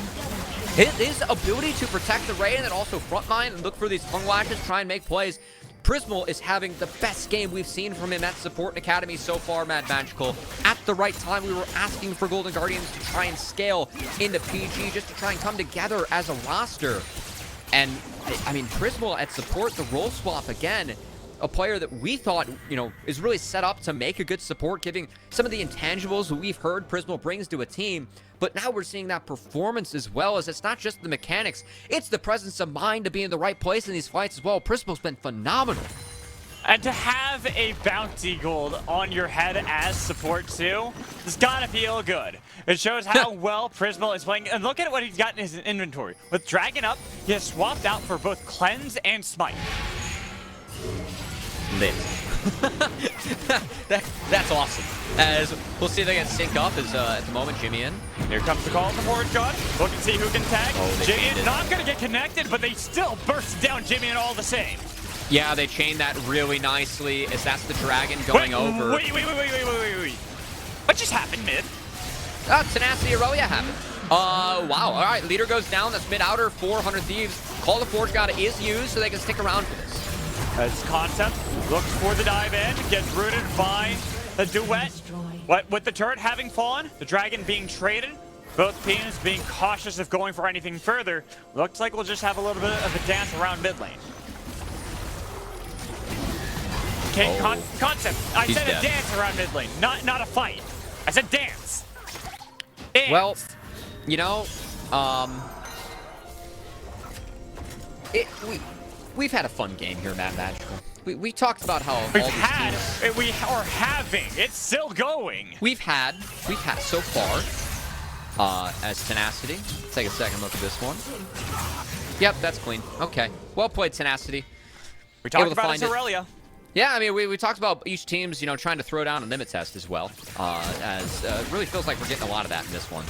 His ability to protect the Ray and then also frontline and look for these tongue lashes, try and make plays. Prismal is having the best game we've seen from him at Support Academy so far, Mad Magical. At the right time, we were asking for Golden Guardians to try and scale into PG just to try and come together as a roster. And, I mean, Prismal at Support, the role swap again, a player that we thought, you know, is really set up to make a good support, giving some of the intangibles that we've heard Prismal brings to a team. But now we're seeing that performance as well, as it's not just the mechanics, it's the presence of mind to be in the right place in these fights as well. Prismal's been phenomenal. And to have a bounty gold on your head as support too, it's gotta feel good. It shows how well Prismal is playing. And look at what he's got in his inventory. With Dragon up, he has swapped out for both Cleanse and Smite. Lit. That's awesome. As we'll see if they can sync up as at the moment, Jimmy in. Here comes the call from Forward God. Look and see who can tag. Jimmy is not going to get connected, but they still burst down Jimmy and all the same. Yeah, they chained that really nicely as that's the Dragon going over. Wait. What just happened mid? Tenacity Aurelia happened. Wow. All right, leader goes down. That's mid outer 400 Thieves. Call the Forge God is used so they can stick around for this. As Concept looks for the dive in, gets rooted by the duet. What with the turret having fallen, the Dragon being traded, both teams being cautious of going for anything further. Looks like we'll just have a little bit of a dance around mid lane. Okay, Concept. I said a dance around mid lane, not a fight. I said dance. Well, you know, we've had a fun game here, Mad Magical. We talked about how we are having. It's still going. We've had so far as Tenacity. Let's take a second look at this one. Yep, that's clean. Okay, well played, Tenacity. We talked about this Aurelia. Yeah, I mean, we talked about each team's, you know, trying to throw down a limit test as well. As it really feels like we're getting a lot of that in this one.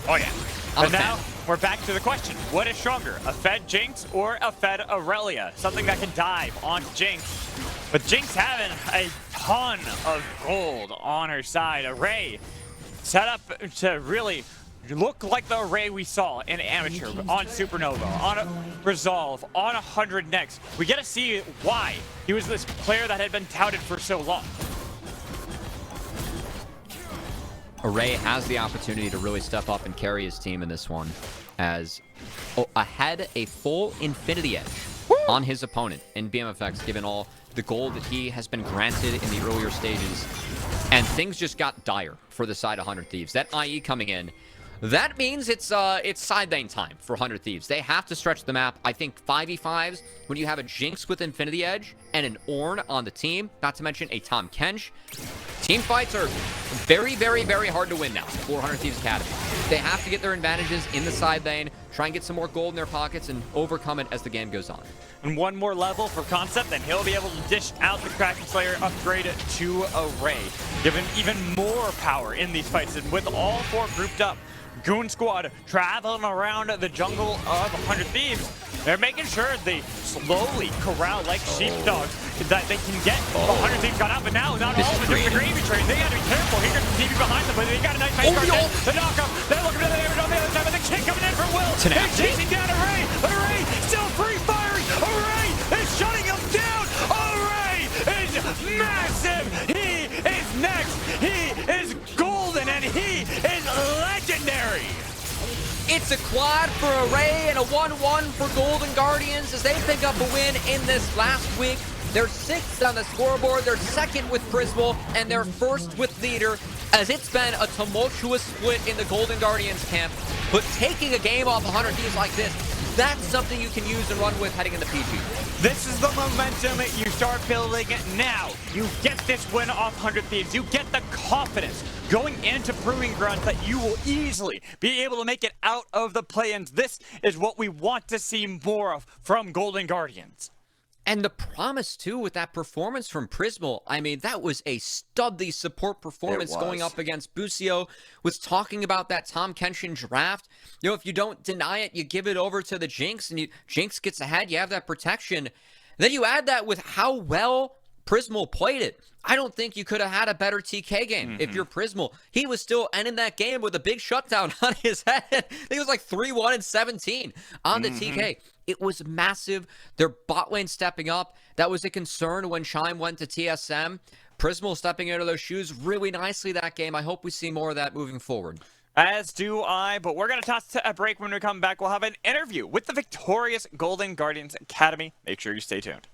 Oh yeah. And now we're back to the question: what is stronger, a Fed Jinx or a Fed Aurelia? Something that can dive onto Jinx. But Jinx having a ton of gold on her side. Array set up to really look like the Array we saw in Amateur, on Supernova, on a Resolve, on 100 next. We get to see why he was this player that had been touted for so long. Array has the opportunity to really step up and carry his team in this one, as had a full Infinity Edge on his opponent in BMFX, given all the gold that he has been granted in the earlier stages. And things just got dire for the side of 100 Thieves. That IE coming in, that means it's side lane time for 100 Thieves. They have to stretch the map. I think 5v5s, when you have a Jinx with Infinity Edge and an Ornn on the team, not to mention a Tom Kench, team fights are very, very, very hard to win now for 100 Thieves Academy. They have to get their advantages in the side lane, try and get some more gold in their pockets, and overcome it as the game goes on. And one more level for Concept, and he'll be able to dish out the Kraken Slayer upgrade to Array, giving even more power in these fights. And with all four grouped up, Goon Squad traveling around the jungle of 100 Thieves. They're making sure they slowly corral like sheepdogs that they can get 100 Thieves got out, but now not all of it. Just the gravy train. They gotta be careful. Here's the TV behind them, but they got a nice face guard. The knockup. They're looking to the damage on the other side, but the kick coming in from Will. They're chasing down Array. Array still free firing. Array is shutting him down. Array is massive. He is next. He is golden, and he is legendary. It's a quad for Array and a 1-1 for Golden Guardians as they pick up a win in this last week. They're 6th on the scoreboard, they're 2nd with Prismal, and they're 1st with Leader, as it's been a tumultuous split in the Golden Guardians camp. But taking a game off 100 Thieves like this, that's something you can use and run with heading into PG. This is the momentum you start building now. You get this win off 100 Thieves. You get the confidence going into Proving Grounds that you will easily be able to make it out of the play-ins. This is what we want to see more of from Golden Guardians. And the promise, too, with that performance from Prismal, I mean, that was a studly support performance going up against Busio, was talking about that Tom Kenshin draft. You know, if you don't deny it, you give it over to the Jinx, and Jinx gets ahead, you have that protection. Then you add that with how well Prismal played it. I don't think you could have had a better TK game if you're Prismal. He was still ending that game with a big shutdown on his head. I think it was like 3-1 and 17 on the TK. It was massive. Their bot lane stepping up. That was a concern when Chime went to TSM. Prismal stepping into those shoes really nicely that game. I hope we see more of that moving forward. As do I, but we're going to toss to a break. When we come back, we'll have an interview with the victorious Golden Guardians Academy. Make sure you stay tuned.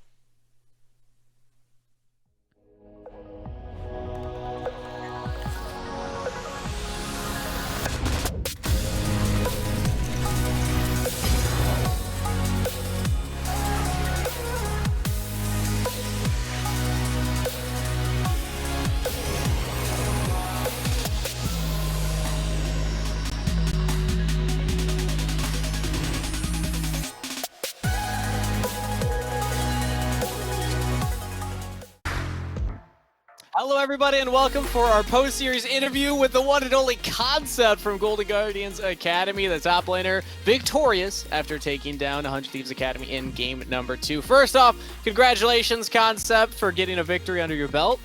Hello, everybody, and welcome for our post-series interview with the one and only Concept from Golden Guardians Academy, the top laner, victorious after taking down 100 Thieves Academy in game number 2. First off, congratulations, Concept, for getting a victory under your belt.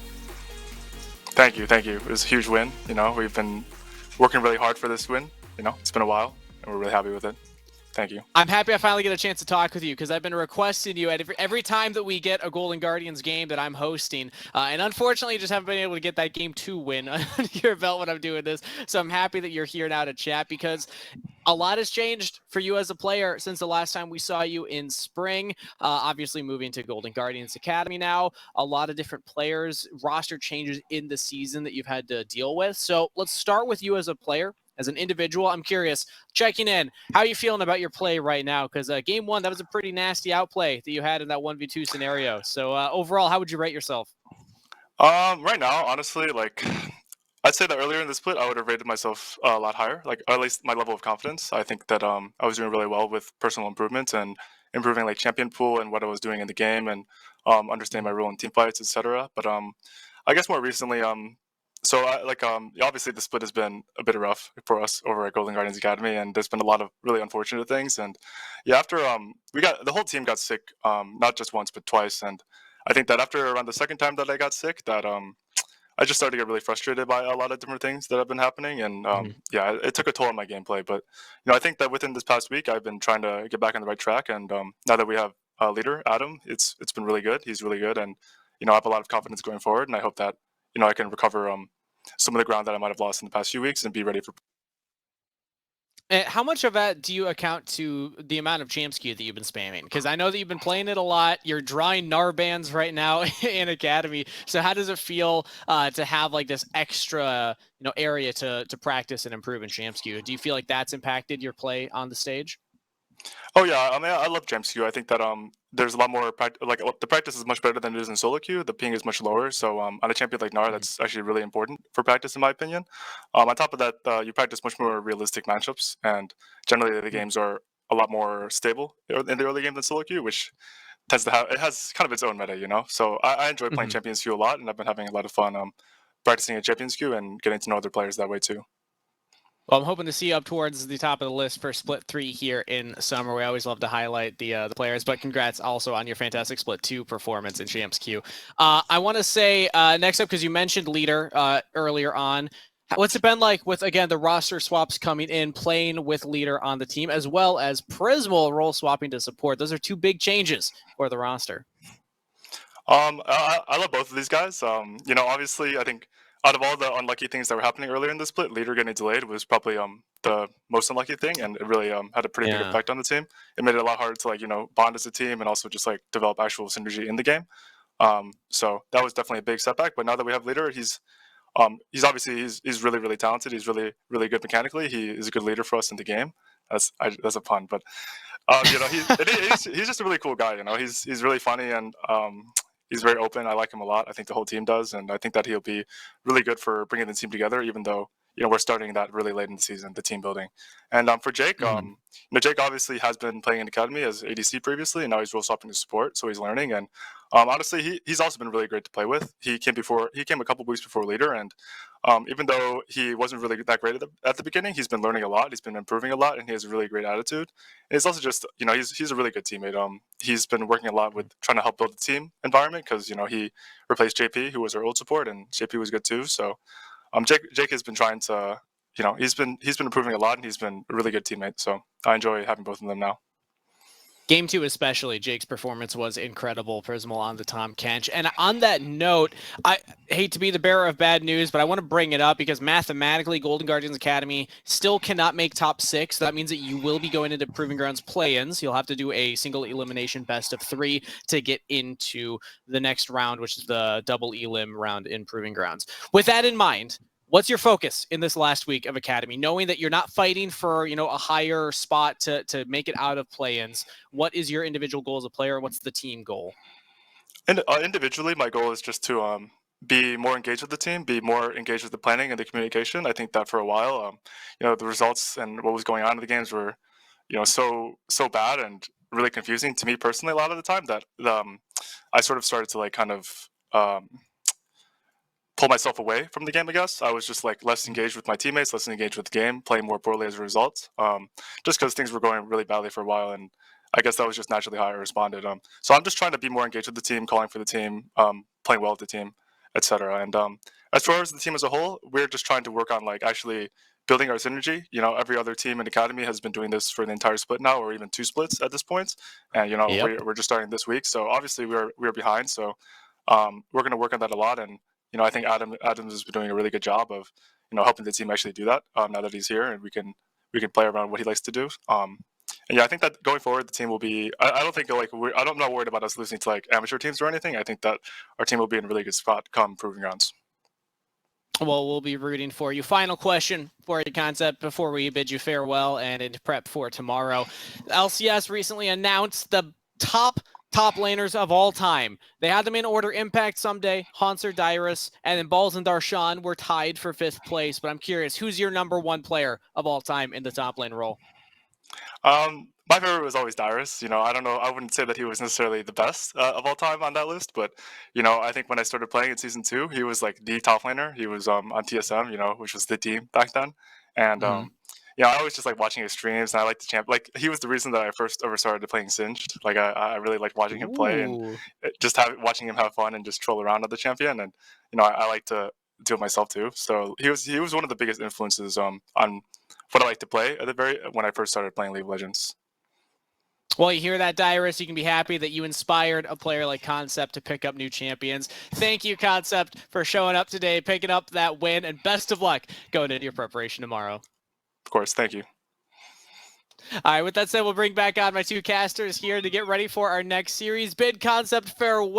Thank you, thank you. It was a huge win. You know, we've been working really hard for this win. You know, it's been a while, and we're really happy with it. Thank you. I'm happy I finally get a chance to talk with you because I've been requesting you at every time that we get a Golden Guardians game that I'm hosting. And unfortunately, just haven't been able to get that game 2 win under your belt when I'm doing this. So I'm happy that you're here now to chat because a lot has changed for you as a player since the last time we saw you in spring. Obviously, moving to Golden Guardians Academy now. A lot of different players, roster changes in the season that you've had to deal with. So let's start with you as a player. As an individual, I'm curious, checking in, how are you feeling about your play right now? Because game 1, that was a pretty nasty outplay that you had in that 1v2 scenario. So overall, how would you rate yourself? Right now, honestly, like, I'd say that earlier in the split, I would have rated myself a lot higher, like, or at least my level of confidence. I think that I was doing really well with personal improvements and improving, like, champion pool and what I was doing in the game and understanding my role in team fights, etc. But I guess more recently, so, obviously the split has been a bit rough for us over at Golden Guardians Academy, and there's been a lot of really unfortunate things. And yeah, after the whole team got sick, not just once but twice. And I think that after around the second time that I got sick, that I just started to get really frustrated by a lot of different things that have been happening. And yeah, it took a toll on my gameplay. But I think that within this past week, I've been trying to get back on the right track. And now that we have a leader, Adam, it's been really good. He's really good, and I have a lot of confidence going forward. And I hope that I can recover some of the ground that I might have lost in the past few weeks and be ready for. How much of that do you account to the amount of champ skew that you've been spamming? Because I know that you've been playing it a lot. You're drawing Gnar bans right now in Academy. So how does it feel to have like this extra area to practice and improve in champ skew? Do you feel like that's impacted your play on the stage? Oh yeah, I mean, I love Gem Skew. I think that there's a lot more the practice is much better than it is in solo queue. The ping is much lower, so on a champion like Gnar, that's actually really important for practice in my opinion. On top of that, you practice much more realistic matchups, and generally the games are a lot more stable in the early game than solo queue, which tends to has kind of its own meta, So I enjoy playing Champions Queue a lot, and I've been having a lot of fun practicing at Champions Queue and getting to know other players that way too. Well, I'm hoping to see you up towards the top of the list for Split 3 here in summer. We always love to highlight the players, but congrats also on your fantastic Split 2 performance in Champs Q. I want to say next up, because you mentioned leader earlier on, what's it been like with, again, the roster swaps coming in, playing with leader on the team, as well as Prismal role swapping to support? Those are two big changes for the roster. I love both of these guys. Obviously, I think out of all the unlucky things that were happening earlier in the split, leader getting delayed was probably the most unlucky thing, and it really had a pretty big effect on the team. It made it a lot harder to bond as a team and also just develop actual synergy in the game. So that was definitely a big setback. But now that we have leader, he's obviously he's really really talented. He's really really good mechanically. He is a good leader for us in the game. That's a pun, but he's just a really cool guy. He's really funny and he's very open. I like him a lot. I think the whole team does, and I think that he'll be really good for bringing the team together. Even though we're starting that really late in the season, the team building. And for Jake, Jake obviously has been playing in academy as ADC previously, and now he's role swapping to support, so he's learning. And honestly, he's also been really great to play with. He came a couple weeks before leader, and even though he wasn't really that great at the beginning, he's been learning a lot. He's been improving a lot, and he has a really great attitude. And he's also just, he's a really good teammate. He's been working a lot with trying to help build the team environment because he replaced JP, who was our old support, and JP was good too. So Jake has been trying to, he's been improving a lot, and he's been a really good teammate. So I enjoy having both of them now. Game 2 especially, Jake's performance was incredible. Prismal on the Tom Kench. And on that note, I hate to be the bearer of bad news, but I want to bring it up because mathematically, Golden Guardians Academy still cannot make top 6. So that means that you will be going into Proving Grounds play-ins. You'll have to do a single elimination best of 3 to get into the next round, which is the double elim round in Proving Grounds. With that in mind, what's your focus in this last week of Academy? Knowing that you're not fighting for, a higher spot to make it out of play-ins, what is your individual goal as a player? What's the team goal? And individually, my goal is just to be more engaged with the team, be more engaged with the planning and the communication. I think that for a while, the results and what was going on in the games were, so bad and really confusing to me personally a lot of the time that I sort of started to kind of pull myself away from the game. I guess I was just less engaged with my teammates, less engaged with the game, playing more poorly as a result. Just because things were going really badly for a while, and I guess that was just naturally how I responded. So I'm just trying to be more engaged with the team, calling for the team, playing well with the team, etc. And as far as the team as a whole, we're just trying to work on actually building our synergy. Every other team in academy has been doing this for the entire split now, or even 2 splits at this point. And we're just starting this week, so obviously we're behind. So we're going to work on that a lot. And I think Adams has been doing a really good job of helping the team actually do that now that he's here, and we can play around what he likes to do. And I think that going forward, the team will be. I don't think I'm not worried about us losing to amateur teams or anything. I think that our team will be in a really good spot come Proving Grounds. Well, we'll be rooting for you. Final question for you, Concept, before we bid you farewell and into prep for tomorrow. LCS recently announced the top laners of all time. They had them in order: Impact Someday, Hanser, Dyrus, and then Balls and Darshan were tied for 5th place. But I'm curious, who's your number 1 player of all time in the top lane role? My favorite was always Dyrus. I don't know. I wouldn't say that he was necessarily the best of all time on that list, but I think when I started playing in season 2, he was the top laner. He was on TSM, which was the team back then, and I always just watching his streams, and I liked the champ. He was the reason that I first ever started playing Singed. I really liked watching him play and just watching him have fun and just troll around on the champion. And I like to do it myself too. So he was one of the biggest influences on what I like to play when I first started playing League of Legends. Well, you hear that, Dyrus. You can be happy that you inspired a player like Concept to pick up new champions. Thank you, Concept, for showing up today, picking up that win, and best of luck going into your preparation tomorrow. Of course. Thank you. All right, with that said, we'll bring back on my 2 casters here to get ready for our next series. Bid Concept farewell.